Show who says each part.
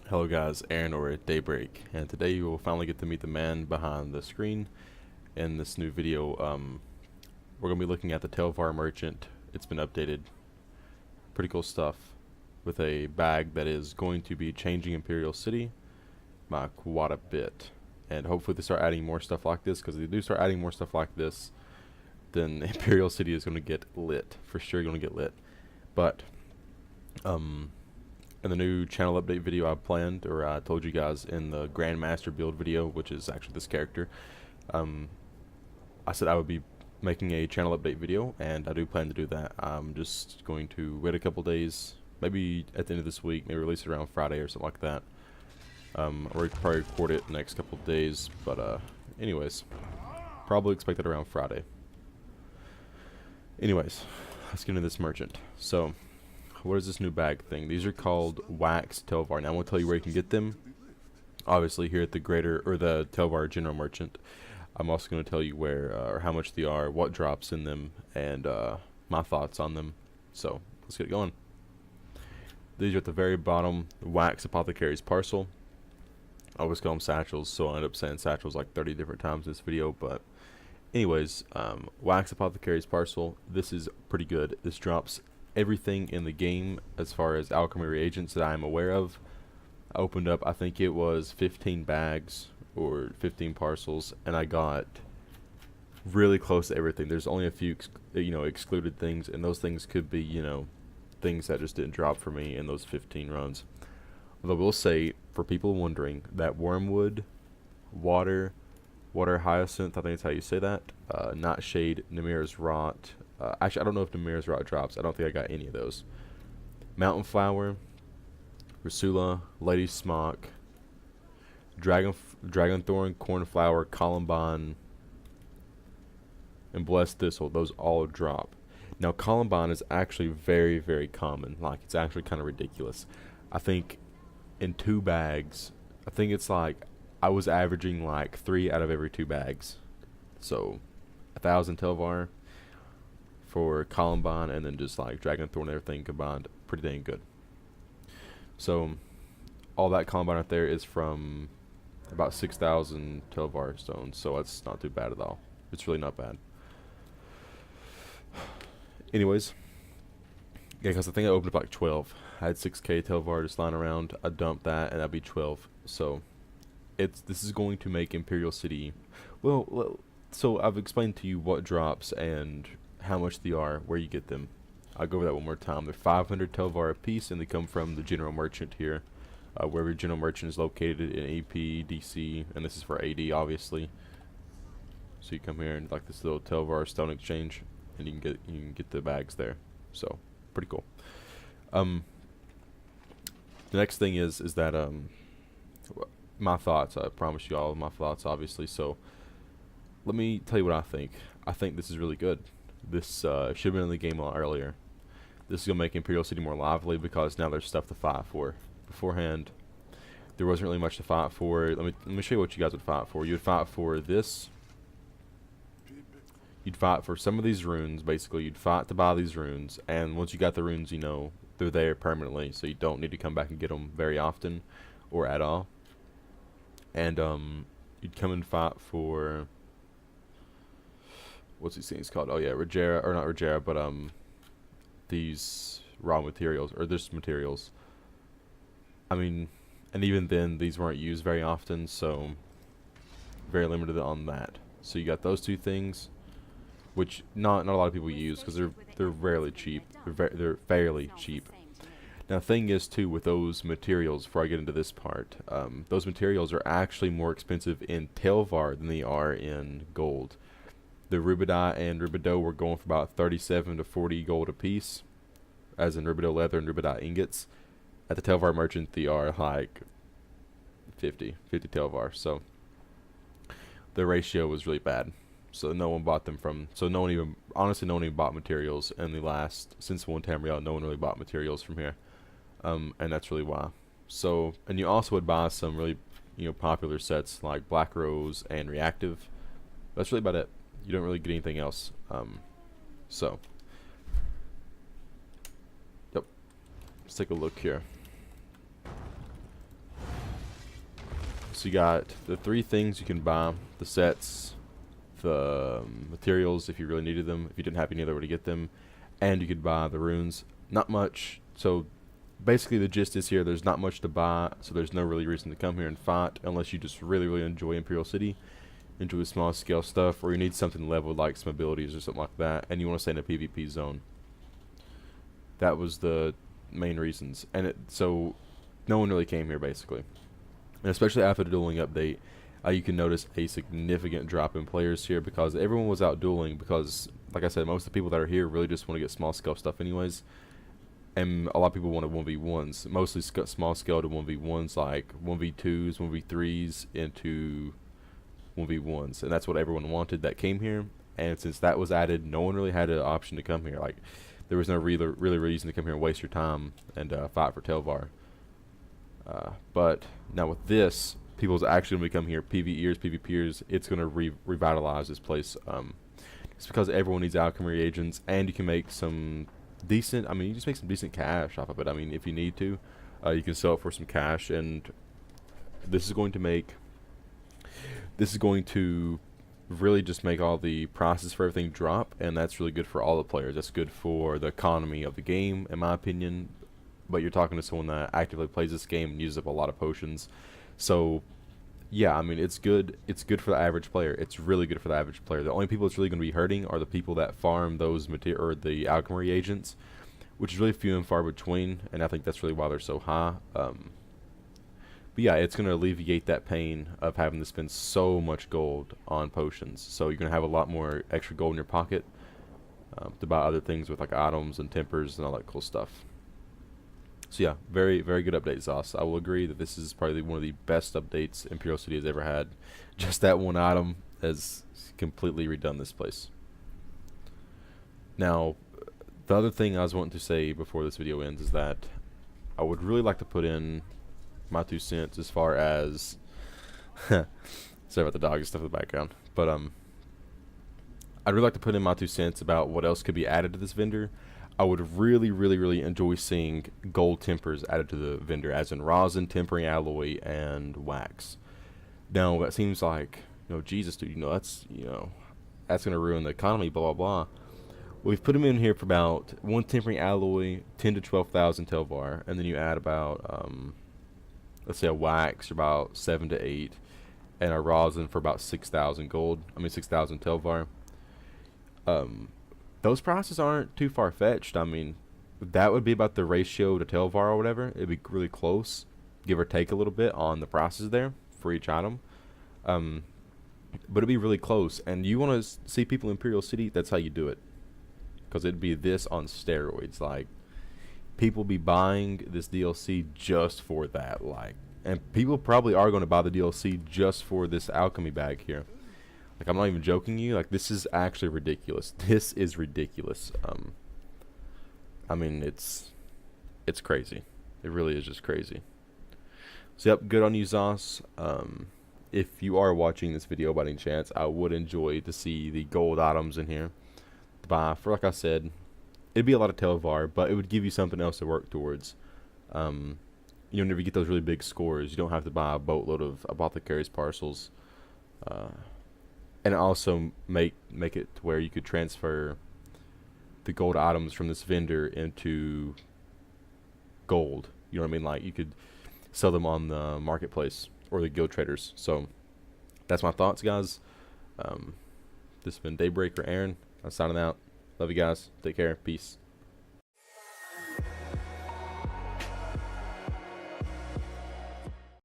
Speaker 1: Hello guys, Aaron or at Daybreak, and today you will finally get to meet the man behind the screen in this new video. We're going to be looking at the Tel var merchant. It's been updated. Pretty cool stuff with a bag that is going to be changing Imperial City by quite a bit. And hopefully they start adding more stuff like this, because if they do start adding more stuff like this, then Imperial City is going to get lit. For sure going to get lit. But, in the new channel update video I planned, or I told you guys in the Grandmaster build video, which is actually this character, I said I would be making a channel update video, and I do plan to do that. I'm just going to wait a couple days, maybe at the end of this week, maybe release it around Friday or something like that. Or probably record it the next couple of days, but anyways, probably expect it around Friday. Anyways, let's get into this merchant. So, what is this new bag thing? These are called wax Tel var. Now I'm going to tell you where you can get them. Obviously here at the the Tel var General Merchant. I'm also going to tell you where or how much they are, what drops in them, and my thoughts on them. So let's get going. These are at the very bottom. Wax Apothecary's Parcel. I always call them satchels, so I end up saying satchels like 30 different times in this video. But anyways, Wax Apothecary's Parcel. This is pretty good. This drops everything in the game as far as alchemy reagents that I am aware of. I opened up, I think it was 15 bags or 15 parcels, and I got really close to everything. There's only a few excluded things, and those things could be things that just didn't drop for me in those 15 runs. Although I will say, for people wondering, that wormwood, water hyacinth, I think that's how you say that, nightshade, Namir's rot. Actually, I don't know if Namir's rot drops. I don't think I got any of those. Mountain flower, Rusula, lady smock, dragon thorn, cornflower, columbine, and blessed thistle. Those all drop. Now, columbine is actually very, very common. Like, it's actually kind of ridiculous. I think in 2 bags, I think it's like I was averaging like 3 out of every 2 bags. So 1,000 Tel var for columbine, and then just like dragon thorn and everything combined, pretty dang good. So all that columbine right there is from about 6,000 Tel var stones, so that's not too bad at all. It's really not bad. Anyways, yeah, because I think I opened up like 12. I had 6k Tel var just lying around. I dumped that, and that'd be 12. So this is going to make Imperial City, well, so I've explained to you what drops and how much they are, where you get them. I'll go over that one more time. They're 500 Tel var a piece, and they come from the General Merchant here, wherever General Merchant is located in AP, DC, and this is for AD, obviously. So you come here and like this little Tel var stone exchange, and you can get the bags there. So pretty cool. The next thing is that my thoughts. I promise you all of my thoughts, obviously. So let me tell you what I think. I think this is really good. This should have been in the game a lot earlier. This is going to make Imperial City more lively because now there's stuff to fight for. Beforehand, there wasn't really much to fight for. Let me show you what you guys would fight for. You would fight for this. You'd fight for some of these runes. Basically, you'd fight to buy these runes, and once you got the runes, they're there permanently, so you don't need to come back and get them very often or at all. And you'd come and fight for, what's these things called? Oh yeah, Regera, or not Regera, but these raw materials, or this materials. I mean, and even then, these weren't used very often, so very limited on that. So you got those 2 things, which not a lot of people use because they're rarely cheap. They're fairly cheap. Now, the thing is too with those materials, before I get into this part, those materials are actually more expensive in Tel var than they are in gold. The rubidite and rubidoux were going for about 37 to 40 gold a piece, as in rubidoux leather and rubidite ingots. At the Tel var merchant, they are like 50 Tel var. So the ratio was really bad. So no one bought them from. So no one even bought materials in the last, since one Tamriel, no one really bought materials from here, and that's really why. So, and you also would buy some really popular sets like Black Rose and Reactive. That's really about it. You don't really get anything else. So, yep. Let's take a look here. So you got the 3 things you can buy: the sets, the materials if you really needed them, if you didn't have any other way to get them, and you could buy the runes. Not much. So basically the gist is here, there's not much to buy, so there's no really reason to come here and fight unless you just really enjoy Imperial City, enjoy the small scale stuff, or you need something leveled like some abilities or something like that, and you want to stay in a PvP zone. That was the main reasons, and so no one really came here basically. And especially after the dueling update, you can notice a significant drop in players here because everyone was out dueling, because like I said, most of the people that are here really just want to get small scale stuff anyways, and a lot of people wanted 1v1s, mostly small scale to 1v1s, like 1v2s, 1v3s into 1v1s, and that's what everyone wanted that came here. And since that was added, no one really had an option to come here. Like, there was no really reason to come here and waste your time and fight for Tel var. But now with this, people's actually going to come here, PvEers, PvPers. It's going to revitalize this place. It's because everyone needs alchemy reagents, and you can make some decent, I mean, you just make some decent cash off of it. I mean, if you need to, you can sell it for some cash, and this is going to really just make all the prices for everything drop, and that's really good for all the players. That's good for the economy of the game, in my opinion. But you're talking to someone that actively plays this game and uses up a lot of potions, so yeah, I mean, it's good. It's good for the average player. It's really good for the average player. The only people it's really going to be hurting are the people that farm those or the alchemy reagents, which is really few and far between, and I think that's really why they're so high. But yeah, it's going to alleviate that pain of having to spend so much gold on potions. So you're going to have a lot more extra gold in your pocket to buy other things with, like items and tempers and all that cool stuff. So yeah, very good update, Zos. I will agree that this is probably one of the best updates Imperial City has ever had. Just that one item has completely redone this place. Now, the other thing I was wanting to say before this video ends is that I would really like to put in my 2 cents as far as sorry about the dog and stuff in the background, but I'd really like to put in my 2 cents about what else could be added to this vendor. I would really enjoy seeing gold tempers added to the vendor, as in rosin, tempering alloy, and wax. Now that seems like, Jesus, dude, that's gonna ruin the economy, blah blah blah. Well, we've put them in here for about 1 tempering alloy, 10 to 12,000 Tel var, and then you add about let's say a wax for about 7 to 8, and a rosin for about 6,000 gold. I mean 6,000 Tel var. Those prices aren't too far-fetched. I mean, that would be about the ratio to Tel var or whatever. It'd be really close, give or take a little bit on the prices there for each item. But it'd be really close. And you want to see people in Imperial City, that's how you do it. Because it'd be this on steroids. Like, people be buying this DLC just for that. Like, and people probably are going to buy the DLC just for this alchemy bag here. Like, I'm not even joking you. Like, this is actually ridiculous. This is ridiculous. I mean, it's crazy. It really is just crazy. So, yep, good on you, Zos. If you are watching this video by any chance, I would enjoy to see the gold items in here to buy. For, like I said, it'd be a lot of Tel var, but it would give you something else to work towards. Whenever you get those really big scores, you don't have to buy a boatload of Apothecary's Parcels. And also make it to where you could transfer the gold items from this vendor into gold. You know what I mean? Like, you could sell them on the marketplace or the guild traders. So that's my thoughts, guys. This has been Daybreaker Aaron. I'm signing out. Love you guys. Take care. Peace.